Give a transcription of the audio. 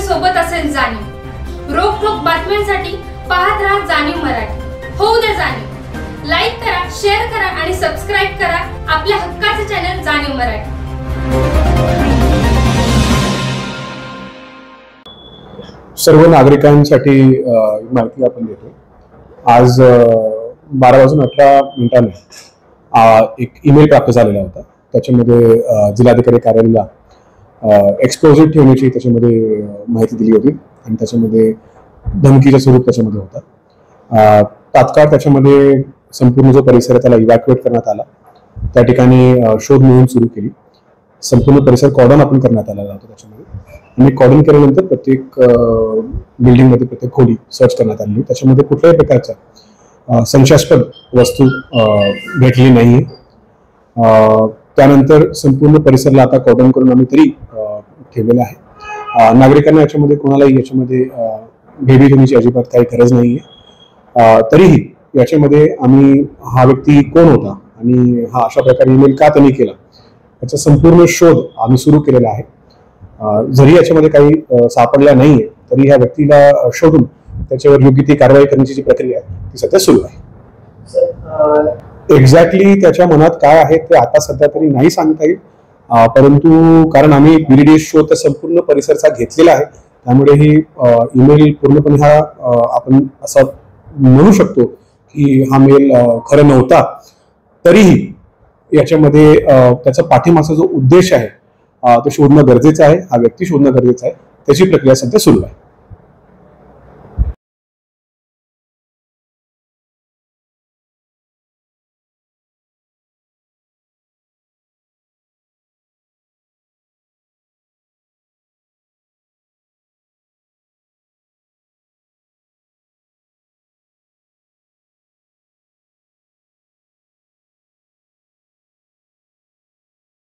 सोबत असेल जाणीव। रोखोक बातम्यांसाठी पाहत राहा जाणीव मराठी। होऊ दे जाणीव। लाईक करा, शेअर करा आणि सबस्क्राईब करा आपल्या हक्काचे चॅनल जाणीव मराठी। सर्व नागरिकांसाठी माहिती आपण देतो। आज 12:18 एक ईमेल प्राप्त झालेला होता। त्याच्यामध्ये जिल्हाधिकारी कार्यालयाला एक्सप्लोजिव्ह ठेवण्याची त्याच्यामध्ये माहिती दिली होती आणि त्याच्यामध्ये धमकीचं स्वरूप त्याच्यामध्ये होता। तात्काळ त्याच्यामध्ये संपूर्ण जो परिसर आहे त्याला इव्हॅक्युएट करण्यात आला। त्या ठिकाणी शोध मोहीम सुरू केली। संपूर्ण परिसर कॉर्डन आपण करण्यात आलेला होता। त्याच्यामध्ये आणि कॉर्डन केल्यानंतर प्रत्येक बिल्डिंग मध्ये प्रत्येक खोली सर्च करण्यात आली। त्याच्यामध्ये कुठल्याही प्रकारचा संशयास्पद वस्तू भेटली नाही। त्यानंतर संपूर्ण परिसरला आता कॉर्डन करून आम्ही तरी ठेवलेला आहे। नागरिकांना याच्यामध्ये कोणालाही याच्यामध्ये भीती घेण्याची अजिबात काही गरज नाहीये। तरीही याच्यामध्ये आम्ही हा व्यक्ती कोण होता आणि हा अशा प्रकारे ईमेल का त्यांनी केला याचा संपूर्ण शोध आम्ही सुरू केलेला आहे। जरी याच्यामध्ये काही सापडल्या नाहीये तरी ह्या व्यक्तीला शोधून त्याच्यावर योग्य ती कारवाई करण्याची जी प्रक्रिया आहे ती सध्या सुरू आहे। एक्झॅक्टली त्याच्या मनात काय आहे ते आता सध्या तरी नाही सांगता येईल, परंतु कारण आम्ही बीडीएस शोध संपूर्ण परिसरचा घेतलेला आहे त्यामुळे ही ईमेल पूर्णपणे हा आपण असं म्हणू शकतो की हा मेल खरं नव्हता। तरीही याच्यामध्ये त्याचा पाठीमागचा जो उद्देश आहे तो शोधणं गरजेचं आहे, हा व्यक्ती शोधणं गरजेचं आहे। त्याची प्रक्रिया सध्या सुरू आहे।